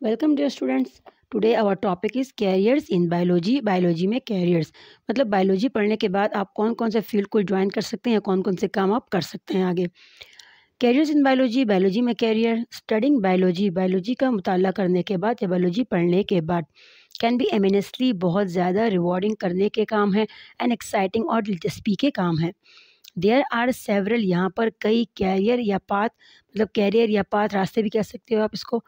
Welcome dear students. Today our topic is careers in biology. Biology में careers मतलब biology पढ़ने के बाद आप कौन कौन से फील्ड को ज्वाइन कर सकते हैं या कौन कौन से काम आप कर सकते हैं आगे। कैरियर्स इन बायोलॉजी, बायोलॉजी में कैरियर। स्टडिंग बायोलॉजी, बायोलॉजी का मुताला करने के बाद या बायोलॉजी पढ़ने के बाद कैन बी एमिनेसली बहुत ज़्यादा रिवॉर्डिंग करने के काम है एंड एक्साइटिंग और दिलचस्पी के काम है। देयर आर सेवरल, यहाँ पर कई कैरियर या पाथ मतलब कैरियर या पाथ रास्ते भी कह सकते हो आप इसको।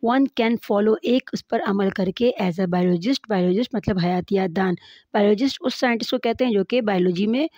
वन कैन फॉलो, एक उस पर अमल करके एज अ बायोलॉजिस्ट। बायोलॉजिस्ट मतलब हयातियात दान। बायोलॉजिस्ट उस साइंटिस्ट को कहते हैं जो कि बायोलॉजी में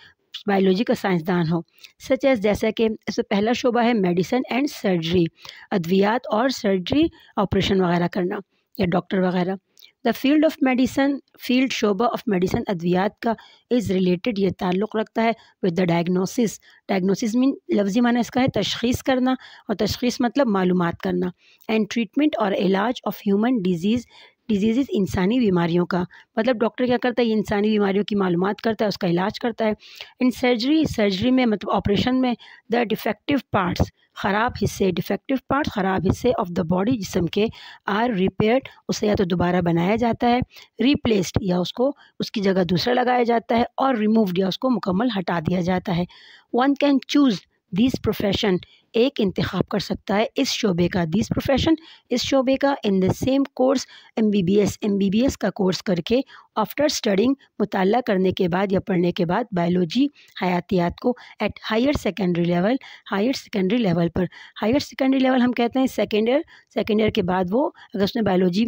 बायोलॉजी का साइंसदान हो। सच एज जैसा कि इसमें पहला शोबा है मेडिसिन एंड सर्जरी, अद्वियात और सर्जरी, ऑपरेशन वगैरह करना या डॉक्टर वगैरह। The field of medicine, field शोबा ऑफ मेडिसिन अद्वियात का इज़ रिलेटेड, ये ताल्लुक़ रखता है with the diagnosis. Diagnosis mean लफ्ज़ी माना इसका है तशख़ीस करना, और तशख़ीस मतलब मालूमात करना। एंड ट्रीटमेंट और इलाज ऑफ ह्यूमन डिजीज़ इंसानी बीमारियों का मतलब डॉक्टर क्या करता है, ये इंसानी बीमारियों की मालूमात करता है, उसका इलाज करता है। इन सर्जरी, सर्जरी में मतलब ऑपरेशन में द डिफेक्टिव पार्ट्स, ख़राब हिस्से, डिफेक्टिव पार्ट्स ख़राब हिस्से ऑफ द बॉडी जिस्म के आर रिपेयर्ड, उसे या तो दोबारा बनाया जाता है, रिप्लेस्ड या उसको उसकी जगह दूसरा लगाया जाता है, और रिमूव्ड या उसको मुकम्मल हटा दिया जाता है। One can choose this profession, एक इंतखाब कर सकता है इस शोबे का, दिस प्रोफेशन इस शोबे का, in the same course MBBS का कोर्स करके, आफ्टर स्टडिंग मुताला करने के बाद या पढ़ने के बाद बायोलॉजी हयातियात को at higher secondary level, higher secondary level पर। हायर सेकेंडरी लेवल हम कहते हैं सेकेंड ईयर, सेकेंड ईयर के बाद वो अगर उसने बायोलॉजी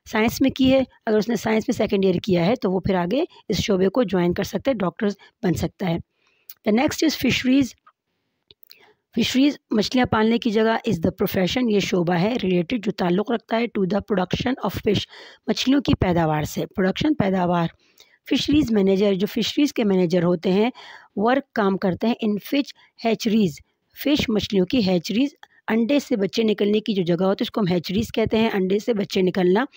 साइंस में की है, अगर उसने साइंस में सेकेंड ईयर किया है तो वो फिर आगे इस शोबे को ज्वाइन कर सकता है, डॉक्टर्स बन सकता है। The next is fisheries. Fisheries मछलियाँ पालने की जगह इज़ द प्रोफेशन, ये शोबा है रिलेटेड जो ताल्लुक़ रखता है to the production of fish, मछलियों की पैदावार से। प्रोडक्शन पैदावार। फिशरीज़ मैनेजर, जो फिशरीज़ के मैनेजर होते हैं, वर्क काम करते हैं इन फिश हैचरीज़, फ़िश मछलियों की हैचरीज़, अंडे से बच्चे निकलने की जो जगह होती है उसको हम हैचरीज़ कहते हैं, अंडे से बच्चे निकलना,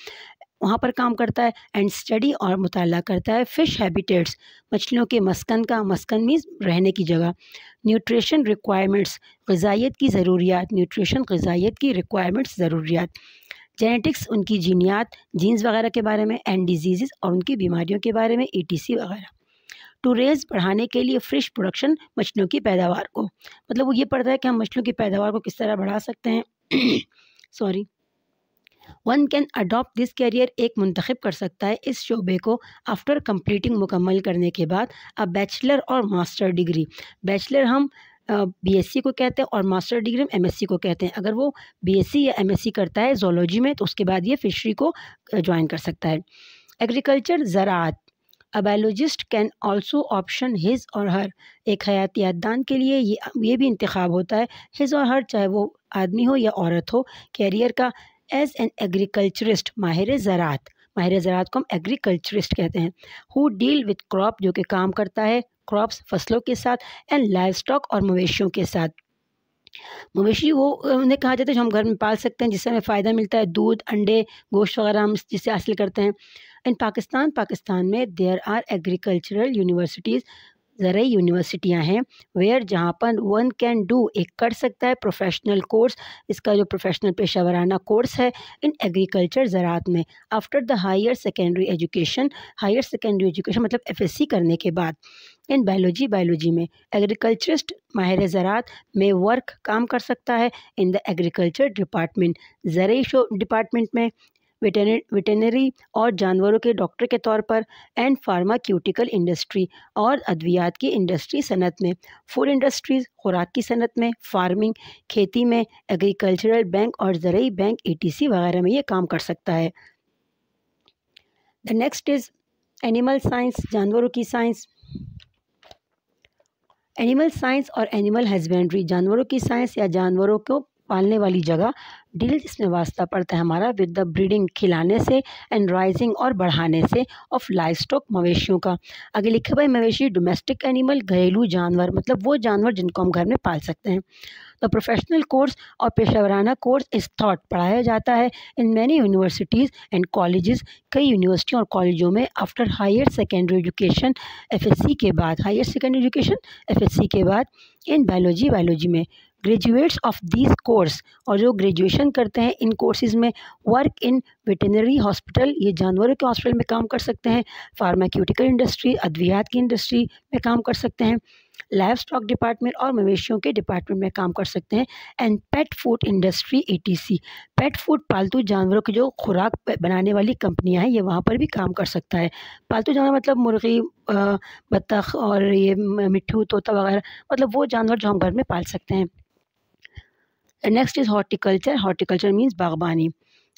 वहाँ पर काम करता है। एंड स्टडी और मुताला करता है फ़िश हैबिटेट्स, मछलियों के मस्कन का, मस्कन मीन्स रहने की जगह। न्यूट्रिशन रिक्वायरमेंट्स, ग़िज़ाइयत की ज़रूरियात, न्यूट्रिशन ग़िज़ाइयत की रिक्वायरमेंट्स ज़रूरियात। जेनेटिक्स उनकी जीनियात, जीन्स वगैरह के बारे में, एंड डिजीज़ और उनकी बीमारियों के बारे में, ETC वगैरह। टू रेज़ बढ़ाने के लिए फ़िश प्रोडक्शन, मछलियों की पैदावार को मतलब वो ये पढ़ता है कि हम मछलियों की पैदावार को किस तरह बढ़ा सकते हैं sorry. One can adopt this career, एक मुंतखब कर सकता है इस शोबे को आफ्टर कंप्लीटिंग, मुकम्मल करने के बाद, अ बैचलर और मास्टर डिग्री। बैचलर हम BSc को कहते हैं और मास्टर डिग्री हम MSc को कहते हैं। अगर वो BSc या MSc करता है जोलॉजी में तो उसके बाद ये फिशरी को ज्वाइन कर सकता है। एग्रीकल्चर, ज़राअत। A biologist can also option his or her, एक हयातियात दान के लिए ये भी इंतखाब होता है हिज और हर, चाहे वो आदमी हो या औरत हो, कैरियर का एज एन एग्रीकल्चरिस्ट, माहिर ज़राअत। माहिर ज़राअत को हम एग्रीकल्चरिस्ट कहते हैं। हु डील विद क्रॉप, जो कि काम करता है क्रॉप्स फसलों के साथ, एंड लाइव स्टॉक और मवेशियों के साथ। मवेशी वो उन्हें कहा जाता है जो हम घर में पाल सकते हैं, जिससे हमें फ़ायदा मिलता है, दूध, अंडे, गोश्त वगैरह हम जिससे हासिल करते हैं। इन पाकिस्तान में देयर आर एग्रीकल्चरल यूनिवर्सिटीज़, ज़राई यूनिवर्सिटियाँ हैं, वेयर जहाँ पर वन कैन डू, एक कर सकता है प्रोफेशनल कोर्स, इसका जो प्रोफेशनल पेशा वराना कोर्स है इन एग्रीकल्चर, ज़राअत में, after the higher secondary education. Higher secondary education मतलब FSc करने के बाद। इन बायोलॉजी, बायोलॉजी में एग्रीकल्चरिस्ट माहिर ज़राअत में वर्क काम कर सकता है इन द एग्रीकल्चर डिपार्टमेंट, ज़राई डिपार्टमेंट में, वेटरनरी और जानवरों के डॉक्टर के तौर पर, एंड फार्माक्यूटिकल इंडस्ट्री और अद्वियात की इंडस्ट्री सनत में, फूड इंडस्ट्रीज़ खुराक की सनत में, फार्मिंग खेती में, एग्रीकल्चरल बैंक और ज़राई बैंक ETC वगैरह में ये काम कर सकता है। The next is animal science, जानवरों की साइंस। एनिमल साइंस और एनिमल हस्बेंड्री, जानवरों की साइंस या जानवरों को पालने वाली जगह, डील इसमें वास्ता पड़ता है हमारा विद द ब्रीडिंग, खिलाने से, एंड राइजिंग और बढ़ाने से, ऑफ लाइव स्टॉक, मवेशियों का। आगे लिखे भाई मवेशी, डोमेस्टिक एनिमल, घरेलू जानवर मतलब वो जानवर जिनको हम घर में पाल सकते हैं। द प्रोफेशनल कोर्स और पेशेवराना कोर्स इस थॉट पढ़ाया जाता है in many universities and colleges, कई यूनिवर्सिटियों और कॉलेजों में, after higher secondary education, FSc के बाद, हायर सेकेंडरी एजुकेशन FSc के बाद। इन बायोलॉजी, बायोलॉजी में ग्रेजुएट्स ऑफ दिस कोर्स, और जो ग्रेजुएशन करते हैं इन कोर्सेज़ में, वर्क इन वेटरनरी हॉस्पिटल, ये जानवरों के हॉस्पिटल में काम कर सकते हैं, फार्माक्यूटिकल इंडस्ट्री, अद्वियात की इंडस्ट्री में काम कर सकते हैं, लाइव स्टॉक डिपार्टमेंट और मवेशियों के डिपार्टमेंट में काम कर सकते हैं, and pet food industry ATC, pet food पालतू जानवरों की जो खुराक बनाने वाली कंपनियां हैं ये वहाँ पर भी काम कर सकता है। पालतू जानवर मतलब मुर्गी, बत्तख और ये मिट्ठू, तोता वगैरह, मतलब वो जानवर जो हम घर में पाल सकते हैं। Next is horticulture. Horticulture means बागबानी।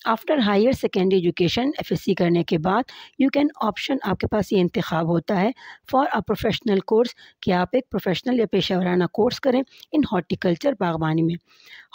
After higher secondary education FSC करने के बाद यू कैन ऑप्शन, आपके पास ये इंतखाब होता है फॉर अ प्रोफेशनल कोर्स, कि आप एक प्रोफेशनल या पेशेवराना कोर्स करें इन हॉर्टिकल्चर, बागबानी में।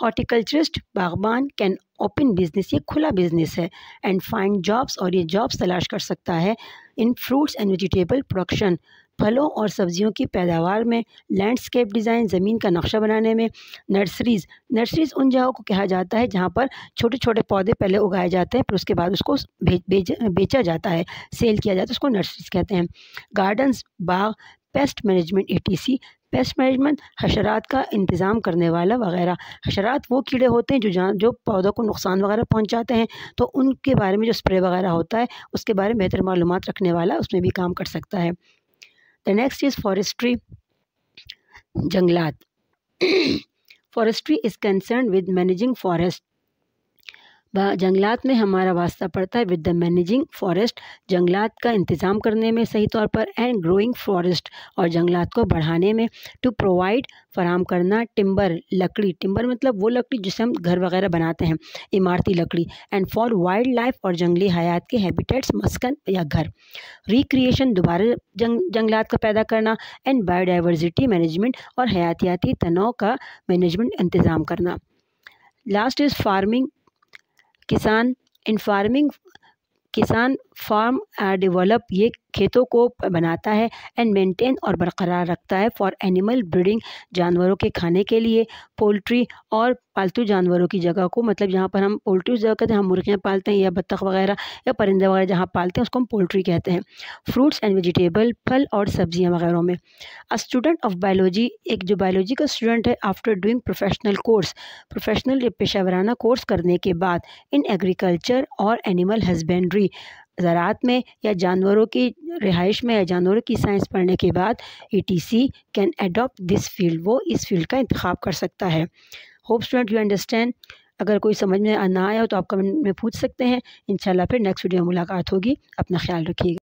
हॉर्टिकल्चरिस्ट बागबान कैन ओपन बिजनेस, ये खुला बिजनेस है, एंड फाइंड जॉब्स, और ये जॉब्स तलाश कर सकता है इन फ्रूट्स एंड वेजिटेबल प्रोडक्शन, फलों और सब्जियों की पैदावार में, लैंडस्केप डिज़ाइन, ज़मीन का नक्शा बनाने में, नर्सरीज़, नर्सरीज़ उन जगहों को कहा जाता है जहाँ पर छोटे छोटे पौधे पहले उगाए जाते हैं, फिर उसके बाद उसको बेचा जाता है, सेल किया जाता है, उसको नर्सरीज़ कहते हैं। गार्डन्स, बाग, pest management ATC, pest management हशरात का इंतज़ाम करने वाला वगैरह। हशरात वो कीड़े होते हैं जो पौधों को नुकसान वगैरह पहुंचाते हैं, तो उनके बारे में जो स्प्रे वगैरह होता है उसके बारे में बेहतर मालूमात रखने वाला उसमें भी काम कर सकता है। द नेक्स्ट इज़ फॉरेस्ट्री, जंगलात। Forestry is concern with managing forest, जंगलात में हमारा वास्ता पड़ता है विद द मैनेजिंग फॉरेस्ट, जंगलात का इंतज़ाम करने में सही तौर पर, एंड ग्रोइंग फॉरेस्ट, और जंगलात को बढ़ाने में, टू प्रोवाइड, फराम करना, टिम्बर, लकड़ी, टिम्बर मतलब वो लकड़ी जिससे हम घर वगैरह बनाते हैं, इमारती लकड़ी, एंड फॉर वाइल्ड लाइफ, और जंगली हयात के हैबिटेट्स, मस्कन या घर, रिक्रिएशन, दोबारा जंगलात का पैदा करना, एंड बायोडाइवर्सिटी मैनेजमेंट, और हयातियाती तनों का मैनेजमेंट, इंतज़ाम करना। लास्ट इज़ फार्मिंग, किसान। इन फार्मिंग, किसान फार्म डेवलप, ये खेतों को बनाता है, एंड मेंटेन, और बरकरार रखता है, फॉर एनिमल ब्रीडिंग, जानवरों के खाने के लिए, पोल्ट्री, और पालतू जानवरों की जगह को, मतलब जहाँ पर हम पोल्ट्री उस जगह कहते हैं, हम मुर्गियाँ पालते हैं या बत्तख वगैरह या परिंदे वगैरह जहाँ पालते हैं उसको हम पोल्ट्री कहते हैं। फ्रूट्स एंड वेजिटेबल, फल और सब्जियाँ वगैरह में। अ स्टूडेंट ऑफ बायोलॉजी, एक जो बायोलॉजी का स्टूडेंट है, after doing professional course, professional या पेशेवराना कोर्स करने के बाद, इन एग्रीकल्चर और एनिमल हस्बेंड्री, ज़राअत में या जानवरों की रिहाइश में या जानवरों की साइंस पढ़ने के बाद, ATC can adopt this field, वो इस फील्ड का इंतखाब कर सकता है। Hope student you understand. अगर कोई समझ में ना आया हो तो आप कमेंट में पूछ सकते हैं। इंशाल्लाह फिर नेक्स्ट वीडियो में मुलाकात होगी। अपना ख्याल रखिएगा।